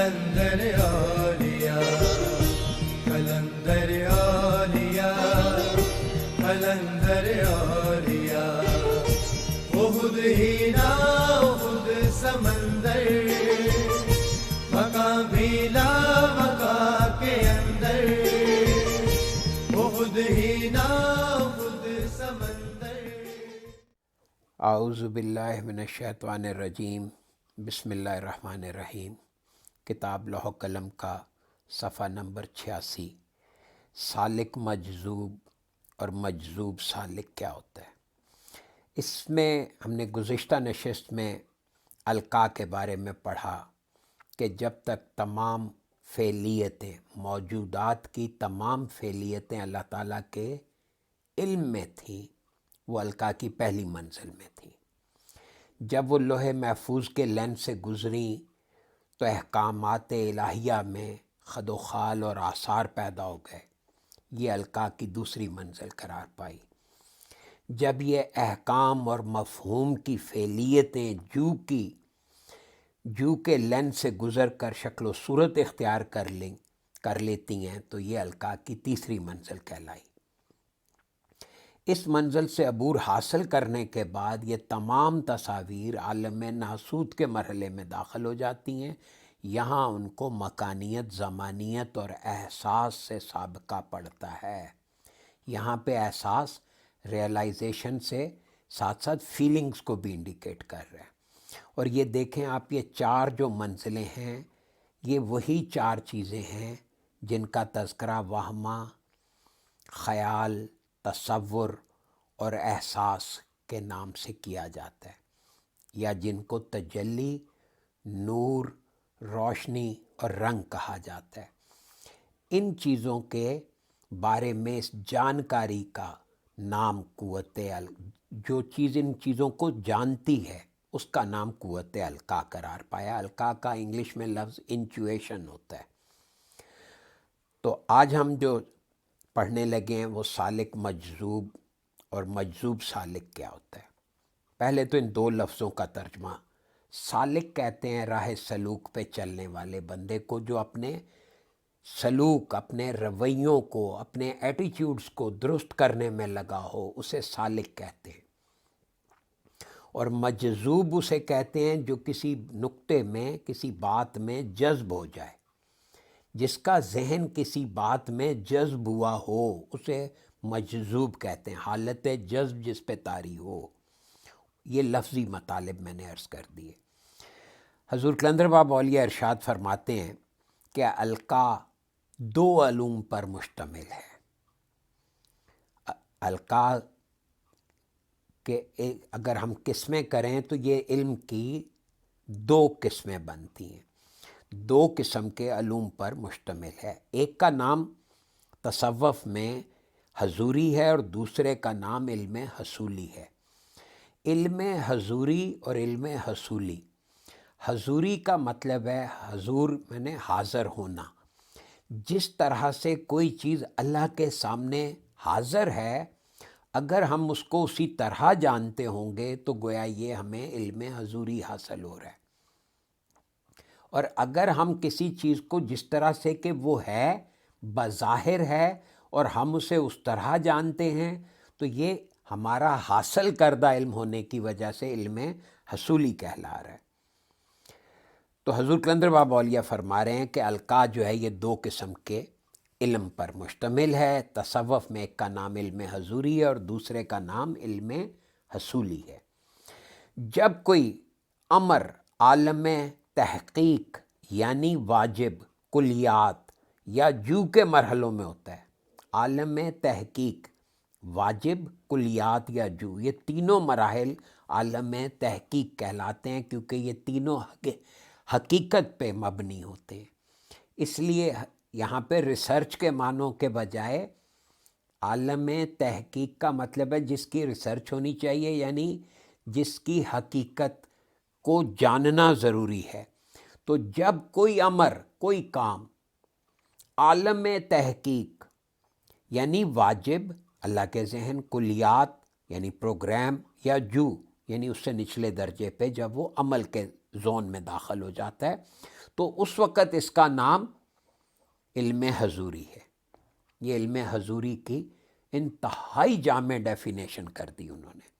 قلندر اولیاء قلندر اولیاء قلندر اولیاء احد ہی نا احد سمندر مقام بھی لا مقام کے اندر احد ہی نا احد سمندر. اعوذ باللہ من الشیطان الرجیم. بسم اللہ الرحمن الرحیم. کتاب لوح قلم کا صفحہ نمبر 86. سالک مجذوب اور مجذوب سالک کیا ہوتا ہے؟ اس میں ہم نے گزشتہ نشست میں القاء کے بارے میں پڑھا کہ جب تک تمام فعلیتیں، موجودات کی تمام فعلیتیں اللہ تعالیٰ کے علم میں تھیں، وہ القاء کی پہلی منزل میں تھیں. جب وہ لوح محفوظ کے لین سے گزریں تو احکامات الہیہ میں خد و خال اور آثار پیدا ہو گئے. یہ القاء کی دوسری منزل قرار پائی. جب یہ احکام اور مفہوم کی فعلیتیں جو کے لین سے گزر کر شکل و صورت اختیار کر لیتی ہیں تو یہ القاء کی تیسری منزل کہلائی. اس منزل سے عبور حاصل کرنے کے بعد یہ تمام تصاویر عالم ناسوت کے مرحلے میں داخل ہو جاتی ہیں. یہاں ان کو مکانیت، زمانیت اور احساس سے سابقہ پڑتا ہے. یہاں پہ احساس ریئلائزیشن سے ساتھ ساتھ فیلنگز کو بھی انڈیکیٹ کر رہا ہے. اور یہ دیکھیں آپ، یہ چار جو منزلیں ہیں یہ وہی چار چیزیں ہیں جن کا تذکرہ وہمہ، خیال، تصور اور احساس کے نام سے کیا جاتا ہے، یا جن کو تجلی، نور، روشنی اور رنگ کہا جاتا ہے. ان چیزوں کے بارے میں اس جانکاری کا نام قوت جو چیز ان چیزوں کو جانتی ہے اس کا نام قوت القاء قرار پایا. القاء کا انگلش میں لفظ انچویشن ہوتا ہے. تو آج ہم جو پڑھنے لگے ہیں وہ سالک مجذوب اور مجذوب سالک کیا ہوتا ہے. پہلے تو ان دو لفظوں کا ترجمہ. سالک کہتے ہیں راہ سلوک پہ چلنے والے بندے کو، جو اپنے سلوک، اپنے رویوں کو، اپنے ایٹیٹیوڈز کو درست کرنے میں لگا ہو، اسے سالک کہتے ہیں. اور مجذوب اسے کہتے ہیں جو کسی نقطے میں، کسی بات میں جذب ہو جائے، جس کا ذہن کسی بات میں جذب ہوا ہو اسے مجذوب کہتے ہیں. حالت جذب جس پہ طاری ہو. یہ لفظی مطالب میں نے عرض کر دیے. حضور قلندر بابا اولیاء ارشاد فرماتے ہیں کہ القاء دو علوم پر مشتمل ہے. القاء کہ اگر ہم قسمیں کریں تو یہ علم کی دو قسمیں بنتی ہیں، دو قسم کے علوم پر مشتمل ہے. ایک کا نام تصوف میں حضوری ہے اور دوسرے کا نام علم حصولی ہے. علم حضوری اور علم حصولی. حضوری کا مطلب ہے، حضور میں حاضر ہونا. جس طرح سے کوئی چیز اللہ کے سامنے حاضر ہے، اگر ہم اس کو اسی طرح جانتے ہوں گے تو گویا یہ ہمیں علم حضوری حاصل ہو رہا ہے. اور اگر ہم کسی چیز کو جس طرح سے کہ وہ ہے، بظاہر ہے، اور ہم اسے اس طرح جانتے ہیں تو یہ ہمارا حاصل کردہ علم ہونے کی وجہ سے علم حصولی کہلا رہا ہے. تو حضور قلندر بابا اولیاء فرما رہے ہیں کہ القاء جو ہے یہ دو قسم کے علم پر مشتمل ہے. تصوف میں ایک کا نام علم حضوری ہے اور دوسرے کا نام علم حصولی ہے. جب کوئی امر عالم تحقیق یعنی واجب، کلیات یا جو کے مرحلوں میں ہوتا ہے، عالم تحقیق، واجب، کلیات یا جو، یہ تینوں مراحل عالم تحقیق کہلاتے ہیں کیونکہ یہ تینوں حقیقت پہ مبنی ہوتے ہیں. اس لیے یہاں پہ ریسرچ کے معنوں کے بجائے عالم تحقیق کا مطلب ہے جس کی ریسرچ ہونی چاہیے، یعنی جس کی حقیقت کو جاننا ضروری ہے. تو جب کوئی امر، کوئی کام عالم تحقیق یعنی واجب، اللہ کے ذہن، کلیات یعنی پروگرام، یا جو یعنی اس سے نچلے درجے پہ جب وہ عمل کے زون میں داخل ہو جاتا ہے، تو اس وقت اس کا نام علم حضوری ہے۔ یہ علم حضوری کی انتہائی جامع ڈیفینیشن کر دی انہوں نے۔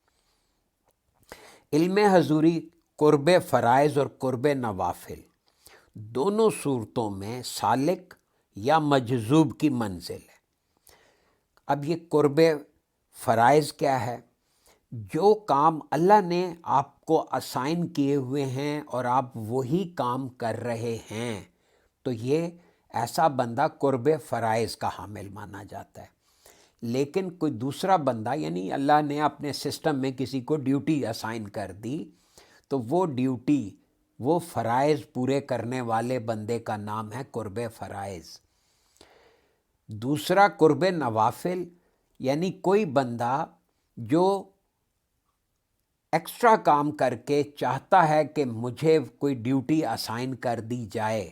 علم حضوری قرب فرائض اور قرب نوافل دونوں صورتوں میں سالک یا مجذوب کی منزل ہے۔ اب یہ قرب فرائض کیا ہے؟ جو کام اللہ نے آپ کو اسائن کیے ہوئے ہیں اور آپ وہی کام کر رہے ہیں، تو یہ ایسا بندہ قرب فرائض کا حامل مانا جاتا ہے۔ لیکن کوئی دوسرا بندہ، یعنی اللہ نے اپنے سسٹم میں کسی کو ڈیوٹی اسائن کر دی، تو وہ ڈیوٹی، وہ فرائض پورے کرنے والے بندے کا نام ہے قرب فرائض۔ دوسرا قرب نوافل، یعنی کوئی بندہ جو ایکسٹرا کام کر کے چاہتا ہے کہ مجھے کوئی ڈیوٹی اسائن کر دی جائے،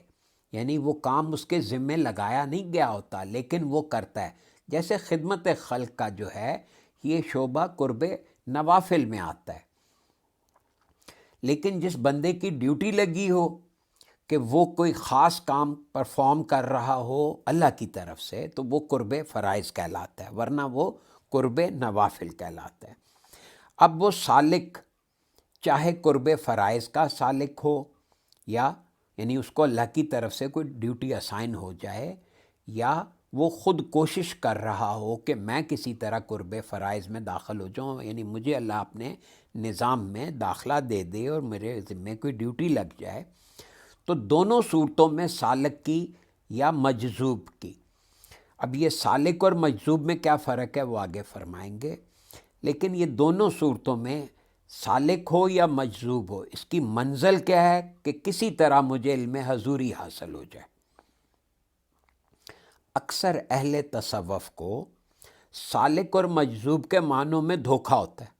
یعنی وہ کام اس کے ذمے لگایا نہیں گیا ہوتا لیکن وہ کرتا ہے، جیسے خدمت خلق کا جو ہے یہ شعبہ قرب نوافل میں آتا ہے۔ لیکن جس بندے کی ڈیوٹی لگی ہو کہ وہ کوئی خاص کام پرفارم کر رہا ہو اللہ کی طرف سے، تو وہ قرب فرائض کہلاتا ہے، ورنہ وہ قرب نوافل کہلاتا ہے۔ اب وہ سالک چاہے قرب فرائض کا سالک ہو، یا یعنی اس کو اللہ کی طرف سے کوئی ڈیوٹی اسائن ہو جائے، یا وہ خود کوشش کر رہا ہو کہ میں کسی طرح قرب فرائض میں داخل ہو جاؤں، یعنی مجھے اللہ اپنے نظام میں داخلہ دے دے اور میرے ذمے کوئی ڈیوٹی لگ جائے، تو دونوں صورتوں میں سالک کی یا مجذوب کی۔ اب یہ سالک اور مجذوب میں کیا فرق ہے وہ آگے فرمائیں گے، لیکن یہ دونوں صورتوں میں سالک ہو یا مجذوب ہو، اس کی منزل کیا ہے کہ کسی طرح مجھے علم حضوری حاصل ہو جائے۔ اکثر اہل تصوف کو سالک اور مجذوب کے معنوں میں دھوکہ ہوتا ہے۔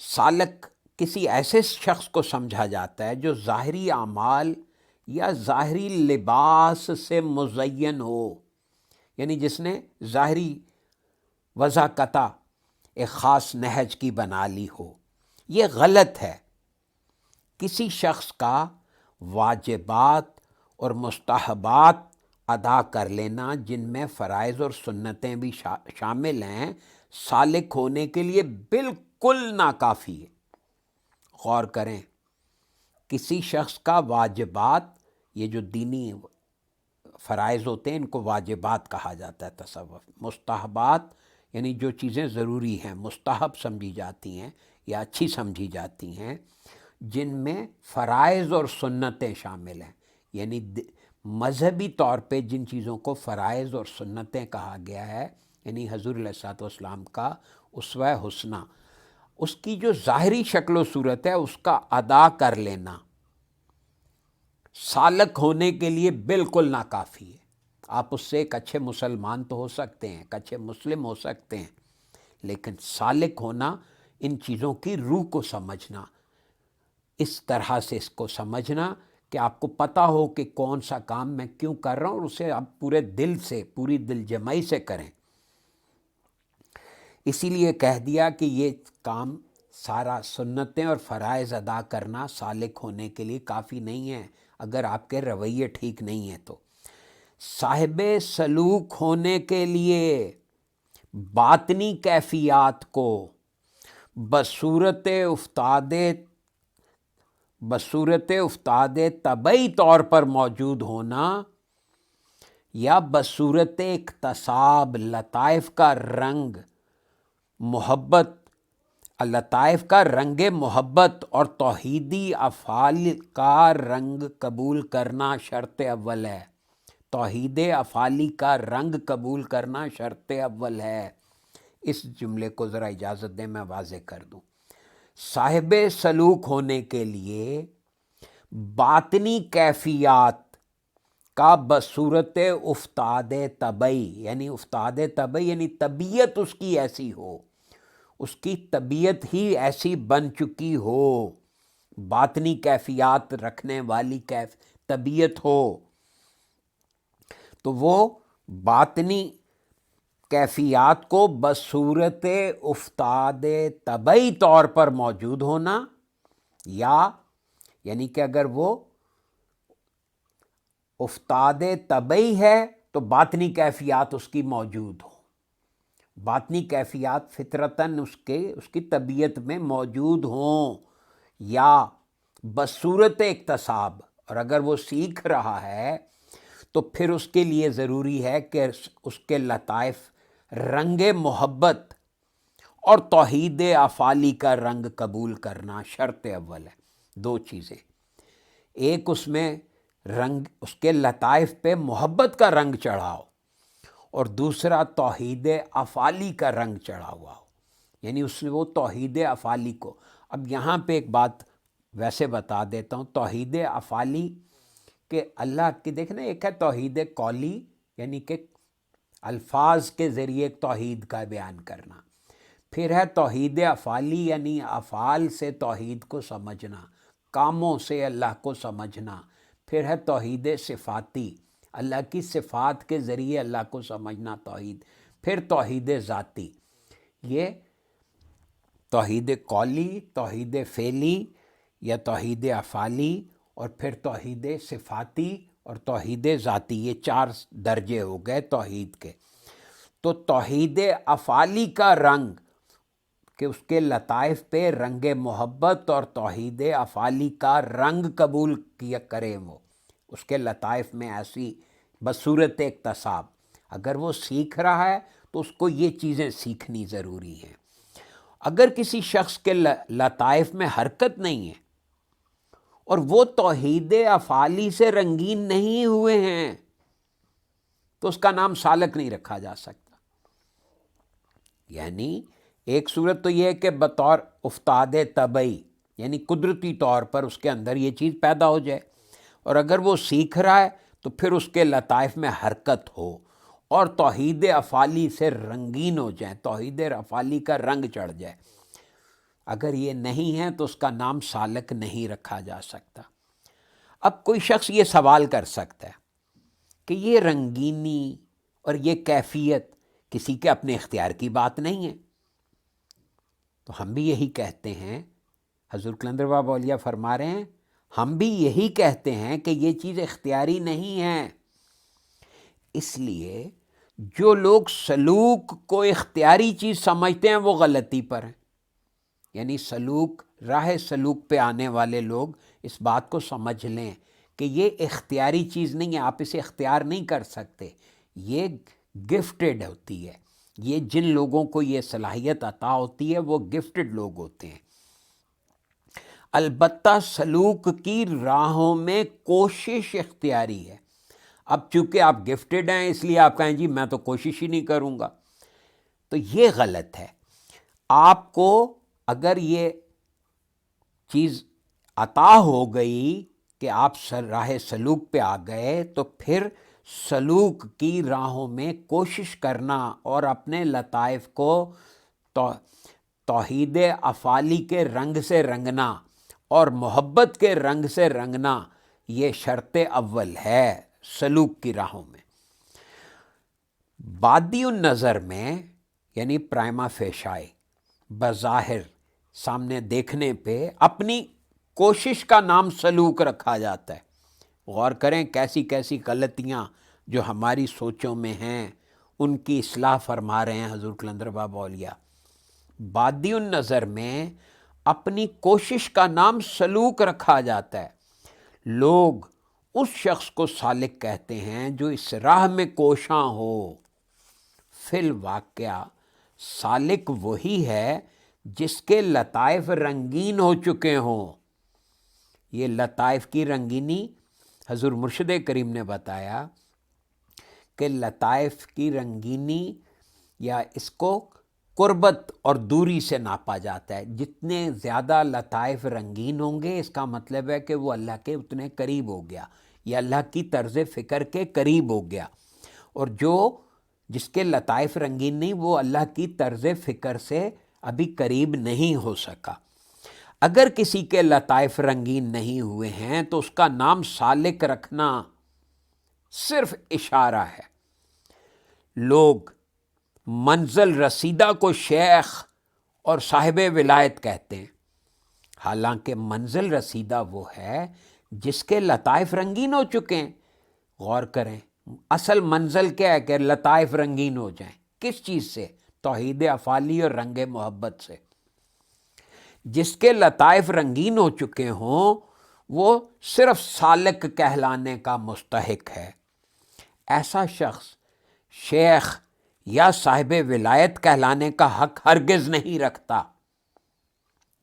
سالک کسی ایسے شخص کو سمجھا جاتا ہے جو ظاہری اعمال یا ظاہری لباس سے مزین ہو، یعنی جس نے ظاہری وضاقتہ ایک خاص نہج کی بنا لی ہو۔ یہ غلط ہے۔ کسی شخص کا واجبات اور مستحبات ادا کر لینا، جن میں فرائض اور سنتیں بھی شامل ہیں، سالک ہونے کے لیے بالکل ناکافی ہے۔ غور کریں، کسی شخص کا واجبات، یہ جو دینی فرائض ہوتے ہیں ان کو واجبات کہا جاتا ہے تصوف۔ مستحبات یعنی جو چیزیں ضروری ہیں، مستحب سمجھی جاتی ہیں یا اچھی سمجھی جاتی ہیں، جن میں فرائض اور سنتیں شامل ہیں، یعنی مذہبی طور پہ جن چیزوں کو فرائض اور سنتیں کہا گیا ہے، یعنی حضور علیہ الصلوۃ والسلام کا اسوہ حسنہ، اس کی جو ظاہری شکل و صورت ہے اس کا ادا کر لینا سالک ہونے کے لیے بالکل ناکافی ہے۔ آپ اس سے ایک اچھے مسلمان تو ہو سکتے ہیں، ایک اچھے مسلم ہو سکتے ہیں، لیکن سالک ہونا، ان چیزوں کی روح کو سمجھنا، اس طرح سے اس کو سمجھنا کہ آپ کو پتہ ہو کہ کون سا کام میں کیوں کر رہا ہوں، اور اسے آپ پورے دل سے، پوری دل جمعی سے کریں۔ اسی لیے کہہ دیا کہ یہ کام سارا سنتیں اور فرائض ادا کرنا سالک ہونے کے لیے کافی نہیں ہے، اگر آپ کے رویے ٹھیک نہیں ہیں تو۔ صاحب سلوک ہونے کے لیے باطنی کیفیات کو بصورت افتاد طبعی طور پر موجود ہونا، یا بصورت اکتساب لطائف کا رنگ محبت اور توحیدی افعال کا رنگ قبول کرنا شرط اول ہے۔ توحید افعالی کا رنگ قبول کرنا شرط اول ہے۔ اس جملے کو ذرا اجازت دیں میں واضح کر دوں۔ صاحب سلوک ہونے کے لیے باطنی کیفیات کا بصورت افتاد طبعی، یعنی افتاد طبعی یعنی طبیعت اس کی ایسی ہو، اس کی طبیعت ہی ایسی بن چکی ہو، باطنی کیفیات رکھنے والی طبیعت ہو، تو وہ باطنی کیفیات کو بصورت افتاد طبعی طور پر موجود ہونا، یا یعنی کہ اگر وہ افتاد طبعی ہے تو باطنی کیفیات اس کی موجود ہوں، باطنی کیفیات فطرتاً اس کی طبیعت میں موجود ہوں، یا بصورت اکتساب، اور اگر وہ سیکھ رہا ہے تو پھر اس کے لیے ضروری ہے کہ اس کے لطائف رنگ محبت اور توحید افعالی کا رنگ قبول کرنا شرط اول ہے۔ دو چیزیں، ایک اس میں رنگ، اس کے لطائف پہ محبت کا رنگ چڑھاؤ، اور دوسرا توحید افعالی کا رنگ چڑھا ہوا ہو، یعنی اس میں وہ توحید افعالی کو۔ اب یہاں پہ ایک بات ویسے بتا دیتا ہوں، توحید افعالی کہ اللہ کی دیکھنا، ایک ہے توحید قولی یعنی کہ الفاظ کے ذریعے توحید کا بیان کرنا، پھر ہے توحید افعالی یعنی افعال سے توحید کو سمجھنا، کاموں سے اللہ کو سمجھنا، پھر ہے توحید صفاتی، اللہ کی صفات کے ذریعے اللہ کو سمجھنا توحید، پھر توحید ذاتی۔ یہ توحید قولی، توحید فعلی یا توحید افعالی، اور پھر توحید صفاتی اور توحید ذاتی، یہ چار درجے ہو گئے توحید کے۔ تو توحید افعالی کا رنگ کہ اس کے لطائف پہ رنگ محبت اور توحید افعالی کا رنگ قبول کیا کرے، وہ اس کے لطائف میں ایسی بصورت اکتساب، اگر وہ سیکھ رہا ہے تو اس کو یہ چیزیں سیکھنی ضروری ہیں۔ اگر کسی شخص کے لطائف میں حرکت نہیں ہے اور وہ توحید افعالی سے رنگین نہیں ہوئے ہیں تو اس کا نام سالک نہیں رکھا جا سکتا۔ یعنی ایک صورت تو یہ ہے کہ بطور افتاد طبعی یعنی قدرتی طور پر اس کے اندر یہ چیز پیدا ہو جائے، اور اگر وہ سیکھ رہا ہے تو پھر اس کے لطائف میں حرکت ہو اور توحید افعالی سے رنگین ہو جائیں، توحید افعالی کا رنگ چڑھ جائے۔ اگر یہ نہیں ہے تو اس کا نام سالک نہیں رکھا جا سکتا۔ اب کوئی شخص یہ سوال کر سکتا ہے کہ یہ رنگینی اور یہ کیفیت کسی کے اپنے اختیار کی بات نہیں ہے، تو ہم بھی یہی کہتے ہیں، حضور قلندر بابا اولیاء فرما رہے ہیں، ہم بھی یہی کہتے ہیں کہ یہ چیز اختیاری نہیں ہے۔ اس لیے جو لوگ سلوک کو اختیاری چیز سمجھتے ہیں وہ غلطی پر ہیں، یعنی سلوک، راہ سلوک پہ آنے والے لوگ اس بات کو سمجھ لیں کہ یہ اختیاری چیز نہیں ہے، آپ اسے اختیار نہیں کر سکتے، یہ گفٹڈ ہوتی ہے، یہ جن لوگوں کو یہ صلاحیت عطا ہوتی ہے وہ گفٹڈ لوگ ہوتے ہیں۔ البتہ سلوک کی راہوں میں کوشش اختیاری ہے۔ اب چونکہ آپ گفٹڈ ہیں اس لیے آپ کہیں جی میں تو کوشش ہی نہیں کروں گا، تو یہ غلط ہے۔ آپ کو اگر یہ چیز عطا ہو گئی کہ آپ راہ سلوک پہ آ گئے تو پھر سلوک کی راہوں میں کوشش کرنا اور اپنے لطائف کو توحید افعالی کے رنگ سے رنگنا اور محبت کے رنگ سے رنگنا، یہ شرط اول ہے سلوک کی راہوں میں۔ بادی النظر میں یعنی پرائما فیشائے، بظاہر سامنے دیکھنے پہ اپنی کوشش کا نام سلوک رکھا جاتا ہے۔ غور کریں کیسی کیسی غلطیاں جو ہماری سوچوں میں ہیں ان کی اصلاح فرما رہے ہیں حضور قلندر بابا اولیاء۔ بادی النظر میں اپنی کوشش کا نام سلوک رکھا جاتا ہے۔ لوگ اس شخص کو سالک کہتے ہیں جو اس راہ میں کوشاں ہو۔ فی الواقعہ سالک وہی ہے جس کے لطائف رنگین ہو چکے ہوں۔ یہ لطائف کی رنگینی حضور مرشد کریم نے بتایا کہ لطائف کی رنگینی یا اس کو قربت اور دوری سے ناپا جاتا ہے۔ جتنے زیادہ لطائف رنگین ہوں گے اس کا مطلب ہے کہ وہ اللہ کے اتنے قریب ہو گیا یا اللہ کی طرز فکر کے قریب ہو گیا، اور جس کے لطائف رنگین نہیں وہ اللہ کی طرز فکر سے ابھی قریب نہیں ہو سکا۔ اگر کسی کے لطائف رنگین نہیں ہوئے ہیں تو اس کا نام سالک رکھنا صرف اشارہ ہے۔ لوگ منزل رسیدہ کو شیخ اور صاحب ولایت کہتے ہیں، حالانکہ منزل رسیدہ وہ ہے جس کے لطائف رنگین ہو چکے ہیں۔ غور کریں، اصل منزل کیا ہے کہ لطائف رنگین ہو جائیں۔ کس چیز سے؟ توحید افعالی اور رنگ محبت سے۔ جس کے لطائف رنگین ہو چکے ہوں وہ صرف سالک کہلانے کا مستحق ہے۔ ایسا شخص شیخ یا صاحب ولایت کہلانے کا حق ہرگز نہیں رکھتا۔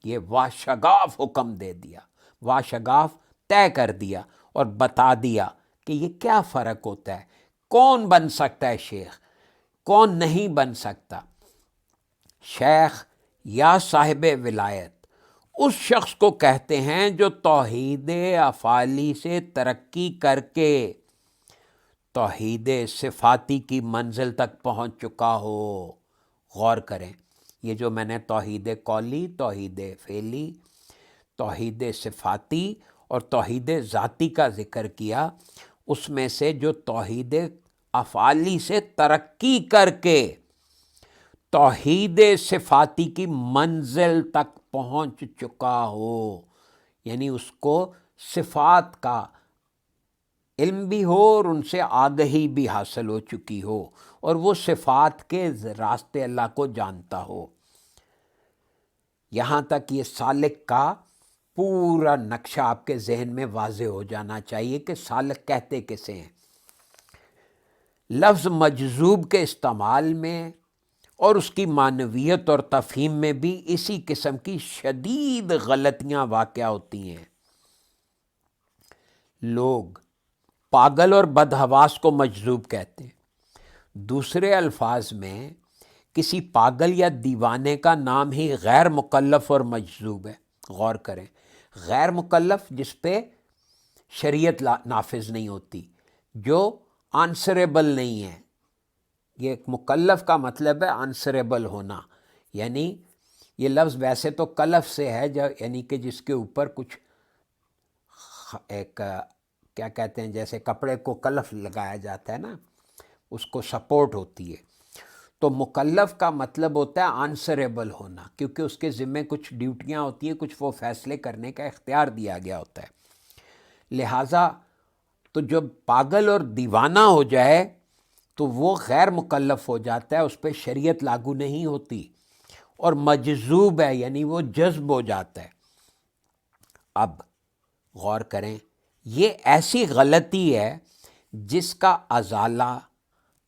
یہ واشگاف حکم دے دیا، واشگاف طے کر دیا اور بتا دیا کہ یہ کیا فرق ہوتا ہے، کون بن سکتا ہے شیخ، کون نہیں بن سکتا۔ شیخ یا صاحب ولایت اس شخص کو کہتے ہیں جو توحید افعالی سے ترقی کر کے توحید صفاتی کی منزل تک پہنچ چکا ہو۔ غور کریں، یہ جو میں نے توحید قولی، توحید فعلی، توحید صفاتی اور توحید ذاتی کا ذکر کیا، اس میں سے جو توحید افعالی سے ترقی کر کے توحید صفاتی کی منزل تک پہنچ چکا ہو، یعنی اس کو صفات کا علم بھی ہو اور ان سے آگہی بھی حاصل ہو چکی ہو، اور وہ صفات کے راستے اللہ کو جانتا ہو۔ یہاں تک یہ سالک کا پورا نقشہ آپ کے ذہن میں واضح ہو جانا چاہیے کہ سالک کہتے کسے ہیں۔ لفظ مجذوب کے استعمال میں اور اس کی معنویت اور تفہیم میں بھی اسی قسم کی شدید غلطیاں واقع ہوتی ہیں۔ لوگ پاگل اور بدحواس کو مجذوب کہتے ہیں۔ دوسرے الفاظ میں کسی پاگل یا دیوانے کا نام ہی غیر مکلف اور مجذوب ہے۔ غور کریں، غیر مکلف جس پہ شریعت نافذ نہیں ہوتی، جو آنسریبل نہیں ہے۔ یہ ایک مکلف کا مطلب ہے آنسریبل ہونا، یعنی یہ لفظ ویسے تو کلف سے ہے، یعنی کہ جس کے اوپر کچھ ایک کیا کہتے ہیں، جیسے کپڑے کو کلف لگایا جاتا ہے نا، اس کو سپورٹ ہوتی ہے۔ تو مکلف کا مطلب ہوتا ہے آنسریبل ہونا، کیونکہ اس کے ذمے کچھ ڈیوٹیاں ہوتی ہیں، کچھ وہ فیصلے کرنے کا اختیار دیا گیا ہوتا ہے۔ لہٰذا تو جب پاگل اور دیوانہ ہو جائے تو وہ غیر مکلف ہو جاتا ہے، اس پہ شریعت لاگو نہیں ہوتی، اور مجذوب ہے یعنی وہ جذب ہو جاتا ہے۔ اب غور کریں، یہ ایسی غلطی ہے جس کا ازالہ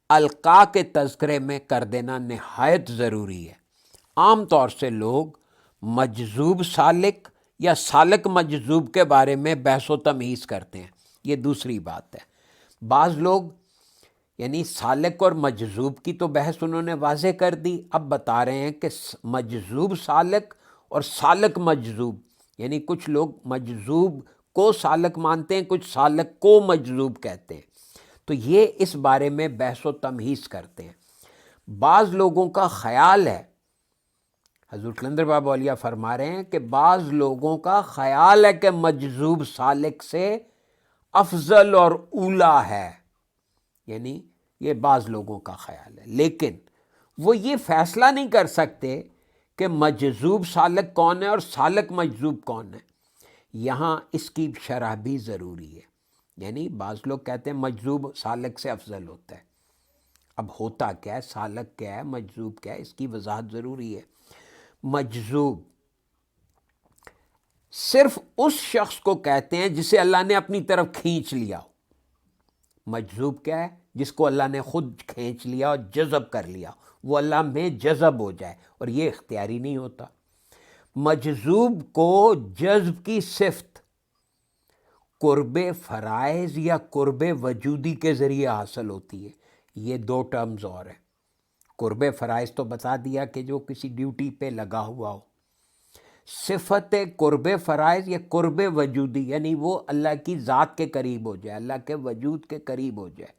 القاء کے تذکرے میں کر دینا نہایت ضروری ہے۔ عام طور سے لوگ مجذوب سالک یا سالک مجذوب کے بارے میں بحث و تمہیز کرتے ہیں، یہ دوسری بات ہے۔ بعض لوگ یعنی سالک اور مجذوب کی تو بحث انہوں نے واضح کر دی، اب بتا رہے ہیں کہ مجذوب سالک اور سالک مجذوب، یعنی کچھ لوگ مجذوب کو سالک مانتے ہیں، کچھ سالک کو مجذوب کہتے ہیں، تو یہ اس بارے میں بحث و تمہیز کرتے ہیں۔ بعض لوگوں کا خیال ہے، حضور قلندر بابا اولیاء فرما رہے ہیں کہ بعض لوگوں کا خیال ہے کہ مجذوب سالک سے افضل اور اولی ہے، یعنی یہ بعض لوگوں کا خیال ہے، لیکن وہ یہ فیصلہ نہیں کر سکتے کہ مجذوب سالک کون ہے اور سالک مجذوب کون ہے۔ یہاں اس کی شرح بھی ضروری ہے، یعنی بعض لوگ کہتے ہیں مجذوب سالک سے افضل ہوتا ہے۔ اب ہوتا کیا ہے، سالک کیا ہے، مجذوب کیا ہے، اس کی وضاحت ضروری ہے۔ مجذوب صرف اس شخص کو کہتے ہیں جسے اللہ نے اپنی طرف کھینچ لیا ہو۔ مجذوب کیا ہے؟ جس کو اللہ نے خود کھینچ لیا اور جذب کر لیا، وہ اللہ میں جذب ہو جائے، اور یہ اختیاری نہیں ہوتا۔ مجذوب کو جذب کی صفت قرب فرائض یا قرب وجودی کے ذریعے حاصل ہوتی ہے۔ یہ دو ٹرمز اور ہیں۔ قرب فرائض تو بتا دیا کہ جو کسی ڈیوٹی پہ لگا ہوا ہو۔ صفت قرب فرائض یا قرب وجودی یعنی وہ اللہ کی ذات کے قریب ہو جائے، اللہ کے وجود کے قریب ہو جائے،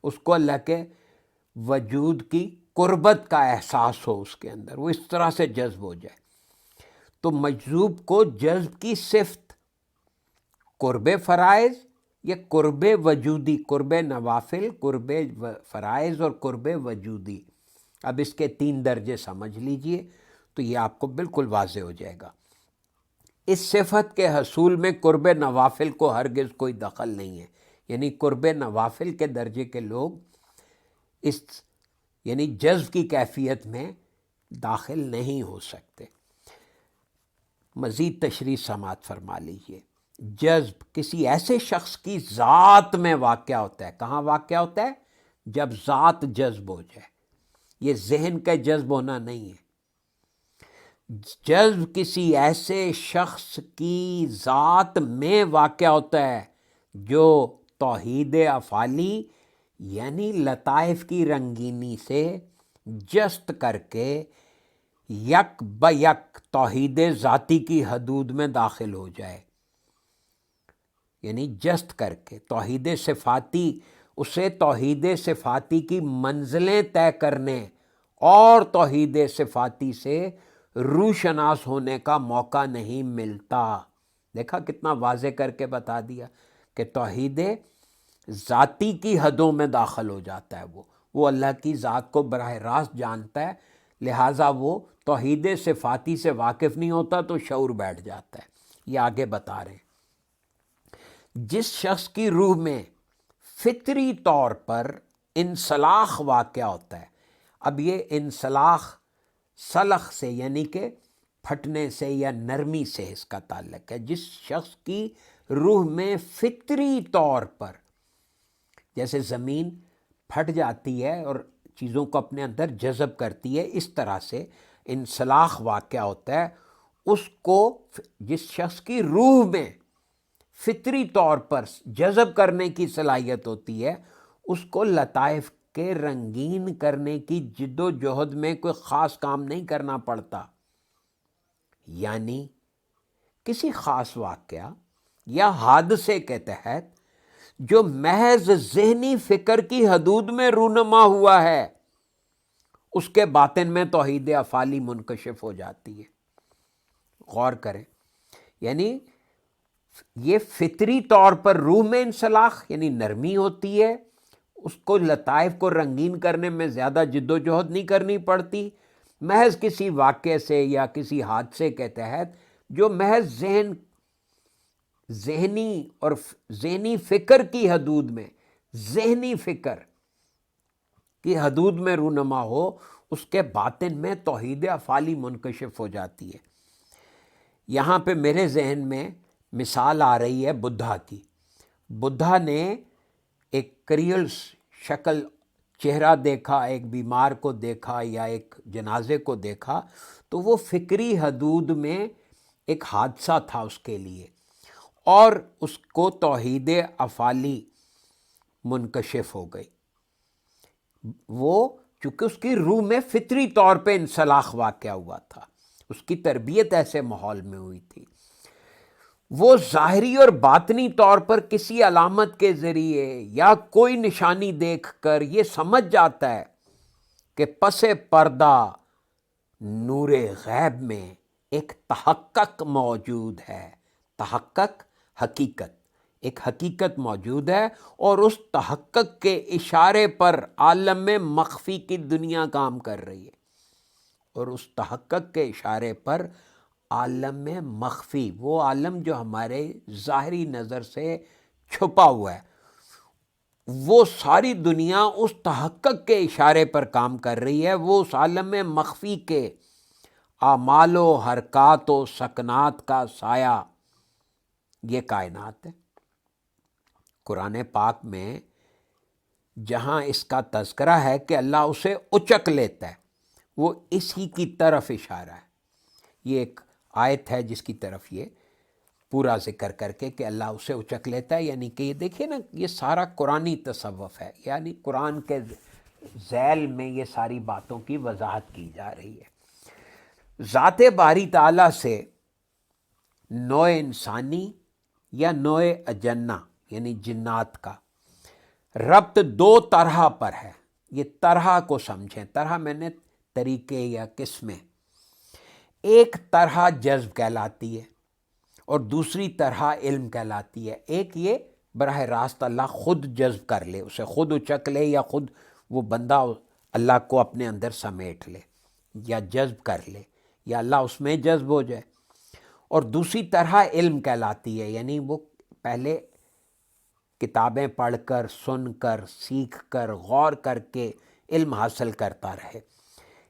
اس کو اللہ کے وجود کی قربت کا احساس ہو اس کے اندر، وہ اس طرح سے جذب ہو جائے۔ تو مجذوب کو جذب کی صفت قرب فرائض یا قرب وجودی، قرب نوافل، قرب فرائض اور قرب وجودی، اب اس کے 3 درجے سمجھ لیجئے تو یہ آپ کو بالکل واضح ہو جائے گا۔ اس صفت کے حصول میں قرب نوافل کو ہرگز کوئی دخل نہیں ہے، یعنی قرب نوافل کے درجے کے لوگ اس یعنی جذب کی کیفیت میں داخل نہیں ہو سکتے۔ مزید تشریح سماعت فرما لیجیے۔ جذب کسی ایسے شخص کی ذات میں واقع ہوتا ہے۔ کہاں واقع ہوتا ہے؟ جب ذات جذب ہو جائے، یہ ذہن کا جذب ہونا نہیں ہے۔ جذب کسی ایسے شخص کی ذات میں واقع ہوتا ہے جو توحید افعالی یعنی لطائف کی رنگینی سے جست کر کے یک بہ یک توحید ذاتی کی حدود میں داخل ہو جائے، یعنی جست کر کے توحید صفاتی، اسے توحید صفاتی کی منزلیں طے کرنے اور توحید صفاتی سے روشناس ہونے کا موقع نہیں ملتا۔ دیکھا کتنا واضح کر کے بتا دیا کہ توحید ذاتی کی حدوں میں داخل ہو جاتا ہے، وہ اللہ کی ذات کو براہ راست جانتا ہے، لہٰذا وہ توحید صفاتی سے واقف نہیں ہوتا تو شعور بیٹھ جاتا ہے۔ یہ آگے بتا رہے ہیں، جس شخص کی روح میں فطری طور پر انسلاخ واقع ہوتا ہے۔ اب یہ انسلاخ سلخ سے یعنی کہ پھٹنے سے یا نرمی سے اس کا تعلق ہے۔ جس شخص کی روح میں فطری طور پر، جیسے زمین پھٹ جاتی ہے اور چیزوں کو اپنے اندر جذب کرتی ہے، اس طرح سے انسلاخ واقع ہوتا ہے، اس کو جس شخص کی روح میں فطری طور پر جذب کرنے کی صلاحیت ہوتی ہے، اس کو لطائف کے رنگین کرنے کی جد و جہد میں کوئی خاص کام نہیں کرنا پڑتا، یعنی کسی خاص واقعہ یا حادثے کے تحت جو محض ذہنی فکر کی حدود میں رونما ہوا ہے، اس کے باطن میں توحید افعالی منکشف ہو جاتی ہے۔ غور کریں، یعنی یہ فطری طور پر روح میں انسلاخ یعنی نرمی ہوتی ہے، اس کو لطائف کو رنگین کرنے میں زیادہ جد و جہد نہیں کرنی پڑتی، محض کسی واقعے سے یا کسی حادثے کے تحت جو محض ذہنی اور ذہنی فکر کی حدود میں، ذہنی فکر کی حدود میں رونما ہو، اس کے باطن میں توحید افعالی منکشف ہو جاتی ہے۔ یہاں پہ میرے ذہن میں مثال آ رہی ہے بدھا کی۔ بدھا نے ایک کریل شکل چہرہ دیکھا، ایک بیمار کو دیکھا یا ایک جنازے کو دیکھا، تو وہ فکری حدود میں ایک حادثہ تھا اس کے لیے، اور اس کو توحید افعالی منکشف ہو گئی۔ وہ چونکہ اس کی روح میں فطری طور پہ انسلاخ واقع ہوا تھا، اس کی تربیت ایسے ماحول میں ہوئی تھی، وہ ظاہری اور باطنی طور پر کسی علامت کے ذریعے یا کوئی نشانی دیکھ کر یہ سمجھ جاتا ہے کہ پس پردہ نور غیب میں ایک تحقق موجود ہے۔ تحقق حقیقت، ایک حقیقت موجود ہے، اور اس تحقق کے اشارے پر عالم مخفی کی دنیا کام کر رہی ہے، اور اس تحقق کے اشارے پر عالم مخفی، وہ عالم جو ہمارے ظاہری نظر سے چھپا ہوا ہے، وہ ساری دنیا اس تحقق کے اشارے پر کام کر رہی ہے۔ وہ اس عالم مخفی کے اعمال و حرکات و سکنات کا سایہ یہ کائنات ہے۔ قرآن پاک میں جہاں اس کا تذکرہ ہے کہ اللہ اسے اچک لیتا ہے، وہ اسی کی طرف اشارہ ہے۔ یہ ایک آیت ہے جس کی طرف یہ پورا ذکر کر کے کہ اللہ اسے اچک لیتا ہے، یعنی کہ یہ دیکھیے نا، یہ سارا قرآنی تصوف ہے، یعنی قرآن کے ذیل میں یہ ساری باتوں کی وضاحت کی جا رہی ہے۔ ذات باری تعالیٰ سے نوع انسانی یا نوع اجنہ یعنی جنات کا ربط دو طرح پر ہے۔ یہ طرح کو سمجھیں، طرح میں نے طریقے یا قسمیں۔ ایک طرح جذب کہلاتی ہے اور دوسری طرح علم کہلاتی ہے۔ ایک یہ براہ راست اللہ خود جذب کر لے، اسے خود اچک لے، یا خود وہ بندہ اللہ کو اپنے اندر سمیٹ لے یا جذب کر لے، یا اللہ اس میں جذب ہو جائے۔ اور دوسری طرح علم کہلاتی ہے، یعنی وہ پہلے کتابیں پڑھ کر، سن کر، سیکھ کر، غور کر کے علم حاصل کرتا رہے۔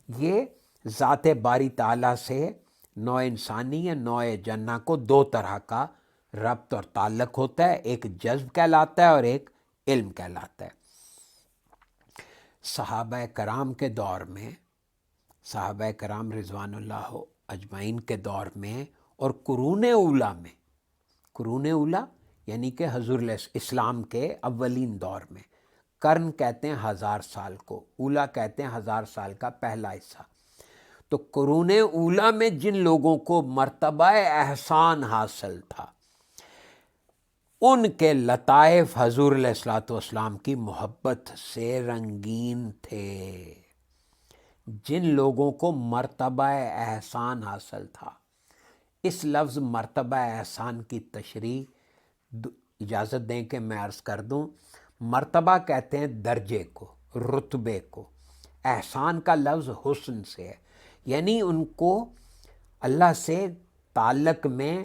یہ ذات باری تعالیٰ سے نوع انسانی یا نوع جنہ کو دو طرح کا ربط اور تعلق ہوتا ہے، ایک جذب کہلاتا ہے اور ایک علم کہلاتا ہے۔ صحابہ کرام کے دور میں، صحابہ کرام رضوان اللہ اجمعین کے دور میں اور قرون اولیٰ میں، قرون اولیٰ یعنی کہ حضور اسلام کے اولین دور میں، قرن کہتے ہیں 1000 سال کو، اولیٰ کہتے ہیں 1000 سال کا پہلا حصہ۔ تو قرون اولیٰ میں جن لوگوں کو مرتبہ احسان حاصل تھا، ان کے لطائف حضور علیہ الصلوۃ والسلام کی محبت سے رنگین تھے۔ جن لوگوں کو مرتبہ احسان حاصل تھا، اس لفظ مرتبہ احسان کی تشریح اجازت دیں کہ میں عرض کر دوں۔ مرتبہ کہتے ہیں درجے کو، رتبے کو، احسان کا لفظ حسن سے ہے، یعنی ان کو اللہ سے تعلق میں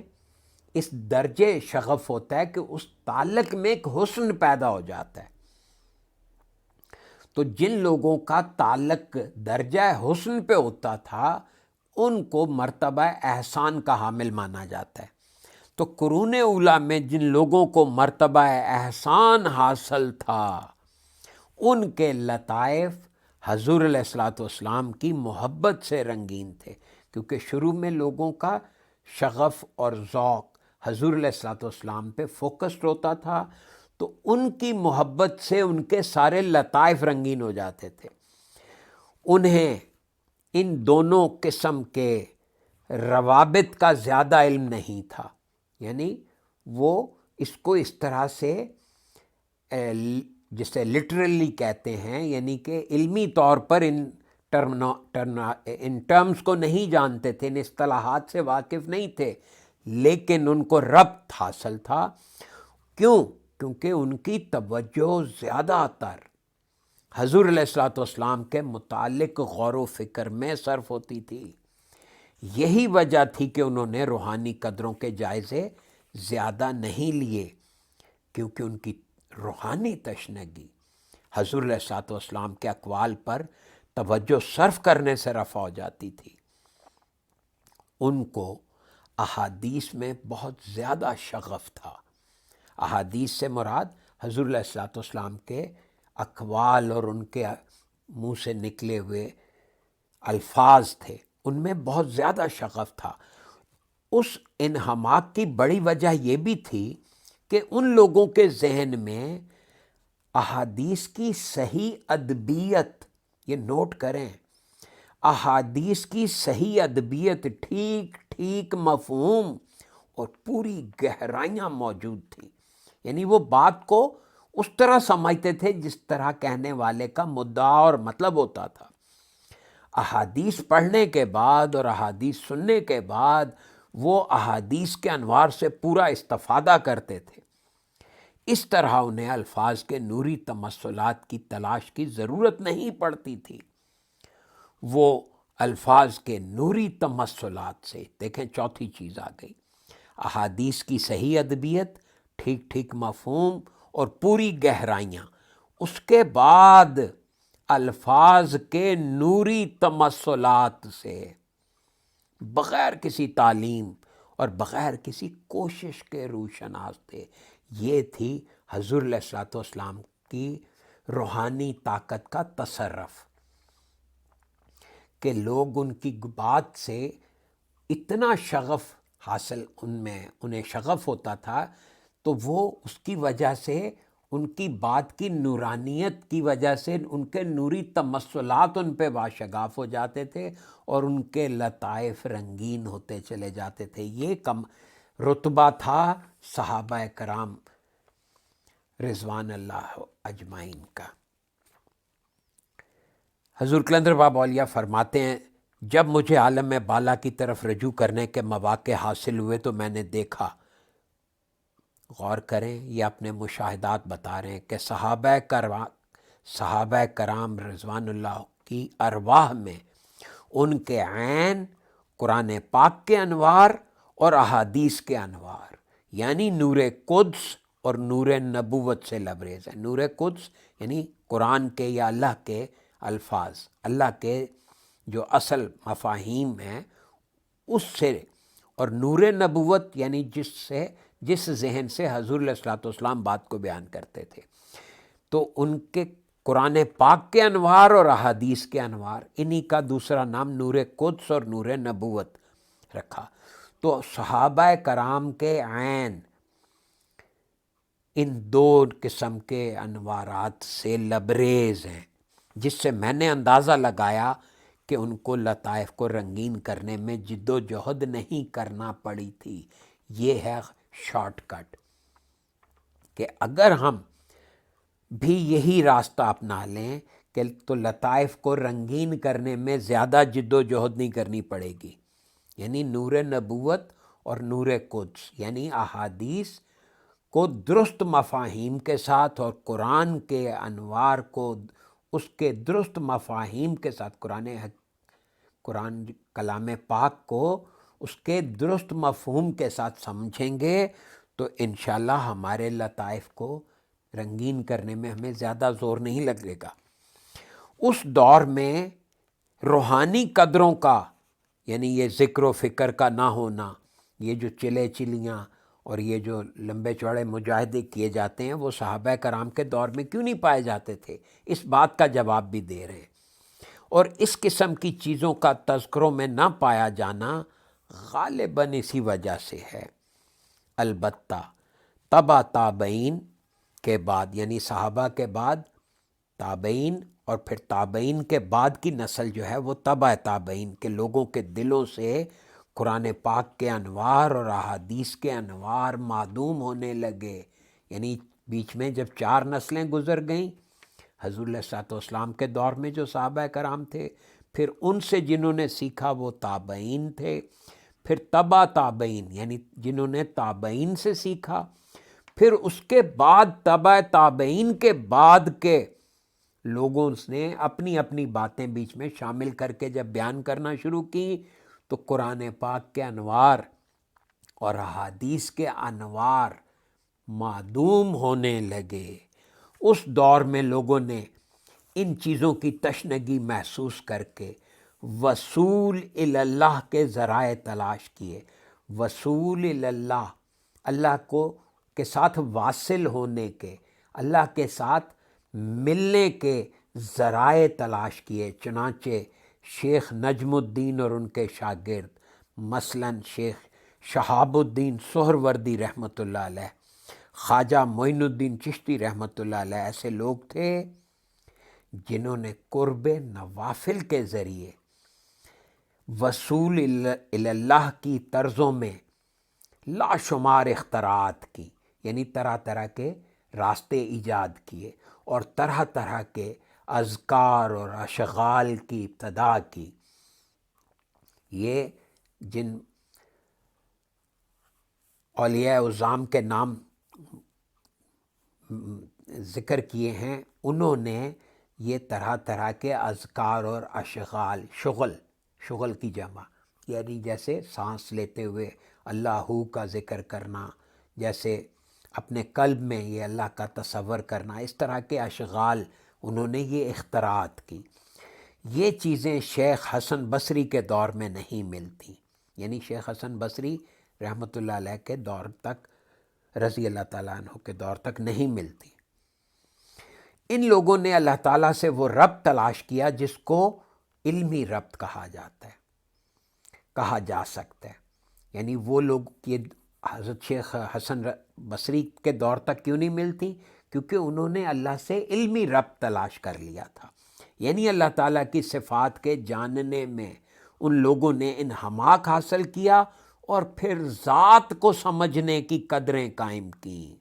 اس درجے شغف ہوتا ہے کہ اس تعلق میں ایک حسن پیدا ہو جاتا ہے۔ تو جن لوگوں کا تعلق درجہ حسن پہ ہوتا تھا، ان کو مرتبہ احسان کا حامل مانا جاتا ہے۔ تو قرون اولیٰ میں جن لوگوں کو مرتبہ احسان حاصل تھا، ان کے لطائف حضور علیہ الصلوۃ والسلام کی محبت سے رنگین تھے، کیونکہ شروع میں لوگوں کا شغف اور ذوق حضور علیہ الصلوۃ والسلام پہ فوکسڈ ہوتا تھا، تو ان کی محبت سے ان کے سارے لطائف رنگین ہو جاتے تھے۔ انہیں ان دونوں قسم کے روابط کا زیادہ علم نہیں تھا، یعنی وہ اس کو اس طرح سے جسے لٹرلی کہتے ہیں، یعنی کہ علمی طور پر ان ٹرمز کو نہیں جانتے تھے، ان اصطلاحات سے واقف نہیں تھے، لیکن ان کو ربط حاصل تھا۔ کیوں؟ کیونکہ ان کی توجہ زیادہ تر حضور علیہ الصلوۃ والسلام کے متعلق غور و فکر میں صرف ہوتی تھی۔ یہی وجہ تھی کہ انہوں نے روحانی قدروں کے جائزے زیادہ نہیں لیے، کیونکہ ان کی روحانی تشنگی حضور علیہ الصلوۃ والسلام کے اقوال پر توجہ صرف کرنے سے رفع ہو جاتی تھی۔ ان کو احادیث میں بہت زیادہ شغف تھا۔ احادیث سے مراد حضور علیہ الصلوۃ والسلام کے اقوال اور ان کے منہ سے نکلے ہوئے الفاظ تھے، ان میں بہت زیادہ شغف تھا۔ اس انہماک کی بڑی وجہ یہ بھی تھی کہ ان لوگوں کے ذہن میں احادیث کی صحیح ادبیت، یہ نوٹ کریں، احادیث کی صحیح ادبیت، ٹھیک مفہوم اور پوری گہرائیاں موجود تھیں، یعنی وہ بات کو اس طرح سمجھتے تھے جس طرح کہنے والے کا مدعا اور مطلب ہوتا تھا۔ احادیث پڑھنے کے بعد اور احادیث سننے کے بعد وہ احادیث کے انوار سے پورا استفادہ کرتے تھے۔ اس طرح انہیں الفاظ کے نوری تمثلات کی تلاش کی ضرورت نہیں پڑتی تھی۔ وہ الفاظ کے نوری تمثلات سے، دیکھیں چوتھی چیز آ گئی، احادیث کی صحیح ادبیت، ٹھیک مفہوم اور پوری گہرائیاں، اس کے بعد الفاظ کے نوری تمثلات سے، بغیر کسی تعلیم اور بغیر کسی کوشش کے روشناس تھے۔ یہ تھی حضور علیہ الصلوۃ والسلام کی روحانی طاقت کا تصرف، کہ لوگ ان کی بات سے اتنا شغف حاصل، انہیں شغف ہوتا تھا، تو وہ اس کی وجہ سے، ان کی بات کی نورانیت کی وجہ سے، ان کے نوری تمثلات ان پہ واشگاف ہو جاتے تھے اور ان کے لطائف رنگین ہوتے چلے جاتے تھے۔ یہ رتبہ تھا صحابہ کرام رضوان اللہ اجمعین کا۔ حضور قلندر بابا اولیاء فرماتے ہیں، جب مجھے عالم بالا کی طرف رجوع کرنے کے مواقع حاصل ہوئے تو میں نے دیکھا، غور کریں، یہ اپنے مشاہدات بتا رہے ہیں کہ صحابہ کرام رضوان اللہ کی ارواح میں ان کے عین، قرآن پاک کے انوار اور احادیث کے انوار، یعنی نور قدس اور نور نبوت سے لبریز ہے۔ نور قدس یعنی قرآن کے یا اللہ کے الفاظ، اللہ کے جو اصل مفاہیم ہیں اس سے، اور نور نبوت یعنی جس ذہن سے حضور علیہ الصلوۃ والسلام بات کو بیان کرتے تھے، تو ان کے قرآن پاک کے انوار اور احادیث کے انوار، انہی کا دوسرا نام نور قدس اور نور نبوت رکھا۔ تو صحابہ کرام کے عین ان دو قسم کے انوارات سے لبریز ہیں، جس سے میں نے اندازہ لگایا کہ ان کو لطائف کو رنگین کرنے میں جد و جہد نہیں کرنا پڑی تھی۔ یہ ہے شارٹ کٹ کہ اگر ہم بھی یہی راستہ اپنا لیں کہ تو لطائف کو رنگین کرنے میں زیادہ جد و جہد نہیں کرنی پڑے گی، یعنی نور نبوت اور نور قدس یعنی احادیث کو درست مفاہیم کے ساتھ اور قرآن کے انوار کو اس کے درست مفاہیم کے ساتھ، قرآن کلام پاک کو اس کے درست مفہوم کے ساتھ سمجھیں گے تو انشاءاللہ ہمارے لطائف کو رنگین کرنے میں ہمیں زیادہ زور نہیں لگے گا۔ اس دور میں روحانی قدروں کا، یعنی یہ ذکر و فکر کا نہ ہونا، یہ جو چلے چلیاں اور یہ جو لمبے چوڑے مجاہدے کیے جاتے ہیں، وہ صحابہ کرام کے دور میں کیوں نہیں پائے جاتے تھے؟ اس بات کا جواب بھی دے رہے ہیں۔ اور اس قسم کی چیزوں کا تذکروں میں نہ پایا جانا غالباً اسی وجہ سے ہے۔ البتہ تبع تابعین کے بعد، یعنی صحابہ کے بعد تابعین، اور پھر تابعین کے بعد کی نسل جو ہے وہ تبع تابعین کے لوگوں کے دلوں سے قرآن پاک کے انوار اور احادیث کے انوار معدوم ہونے لگے۔ یعنی بیچ میں جب 4 نسلیں گزر گئیں، حضور علیہ الصلوۃ والسلام کے دور میں جو صحابہ کرام تھے، پھر ان سے جنہوں نے سیکھا وہ تابعین تھے، پھر تبع تابعین یعنی جنہوں نے تابعین سے سیکھا، پھر اس کے بعد تبع تابعین کے بعد کے لوگوں نے اپنی اپنی باتیں بیچ میں شامل کر کے جب بیان کرنا شروع کی تو قرآن پاک کے انوار اور احادیث کے انوار معدوم ہونے لگے۔ اس دور میں لوگوں نے ان چیزوں کی تشنگی محسوس کر کے وصول اللہ کے ذرائع تلاش کیے۔ وصول اللہ، اللہ کو کے ساتھ واصل ہونے کے، اللہ کے ساتھ ملنے کے ذرائع تلاش کیے۔ چنانچہ شیخ نجم الدین اور ان کے شاگرد، مثلاً شیخ شہاب الدین سہروردی رحمۃ اللہ علیہ، خواجہ معین الدین چشتی رحمۃ اللہ علیہ، ایسے لوگ تھے جنہوں نے قرب نوافل کے ذریعے وصول اللہ کی طرزوں میں لاشمار اختراعات کی، یعنی طرح طرح کے راستے ایجاد کیے اور طرح طرح کے اذکار اور اشغال کی ابتدا کی۔ یہ جن اولیاء اعظام کے نام ذکر کیے ہیں، انہوں نے یہ طرح طرح کے اذکار اور اشغال، شغل کی جمع، یعنی جیسے سانس لیتے ہوئے اللہ کا ذکر کرنا، جیسے اپنے قلب میں یہ اللہ کا تصور کرنا، اس طرح کے اشغال انہوں نے یہ اختراعات کی۔ یہ چیزیں شیخ حسن بصری کے دور میں نہیں ملتی، یعنی شیخ حسن بصری رحمۃ اللہ علیہ کے دور تک، رضی اللہ تعالیٰ عنہ کے دور تک نہیں ملتی۔ ان لوگوں نے اللہ تعالیٰ سے وہ ربط تلاش کیا جس کو علمی ربط کہا جا سکتا ہے۔ یعنی وہ لوگ یہ حضرت شیخ حسن بصری کے دور تک کیوں نہیں ملتی؟ کیونکہ انہوں نے اللہ سے علمی ربط تلاش کر لیا تھا، یعنی اللہ تعالیٰ کی صفات کے جاننے میں ان لوگوں نے انہماک حاصل کیا اور پھر ذات کو سمجھنے کی قدریں قائم کیں۔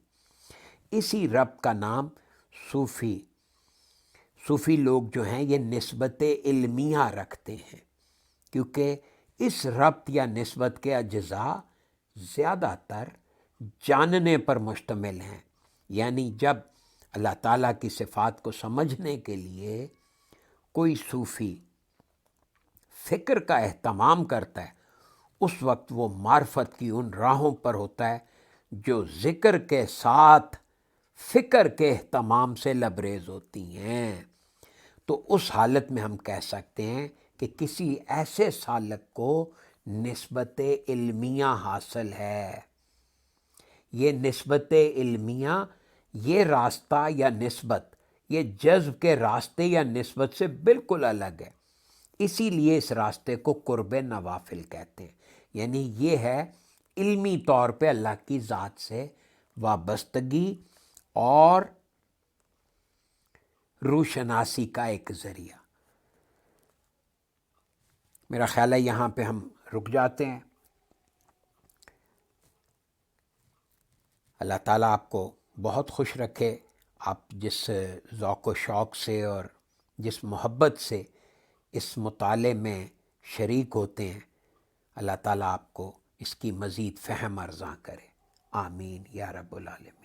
اسی ربط کا نام صوفی لوگ جو ہیں یہ نسبت علمیہ رکھتے ہیں، کیونکہ اس ربط یا نسبت کے اجزاء زیادہ تر جاننے پر مشتمل ہیں۔ یعنی جب اللہ تعالیٰ کی صفات کو سمجھنے کے لیے کوئی صوفی فکر کا اہتمام کرتا ہے، اس وقت وہ معرفت کی ان راہوں پر ہوتا ہے جو ذکر کے ساتھ فکر کے اہتمام سے لبریز ہوتی ہیں۔ تو اس حالت میں ہم کہہ سکتے ہیں کہ کسی ایسے سالک کو نسبت علمیہ حاصل ہے۔ یہ نسبت علمیہ، یہ راستہ یا نسبت، یہ جذب کے راستے یا نسبت سے بالکل الگ ہے۔ اسی لیے اس راستے کو قرب نوافل کہتے ہیں، یعنی یہ ہے علمی طور پہ اللہ کی ذات سے وابستگی اور روشناسی کا ایک ذریعہ۔ میرا خیال ہے یہاں پہ ہم رک جاتے ہیں۔ اللہ تعالیٰ آپ کو بہت خوش رکھے۔ آپ جس ذوق و شوق سے اور جس محبت سے اس مطالعے میں شریک ہوتے ہیں، اللہ تعالیٰ آپ کو اس کی مزید فہم ارزاں کرے۔ آمین یا رب العالمین۔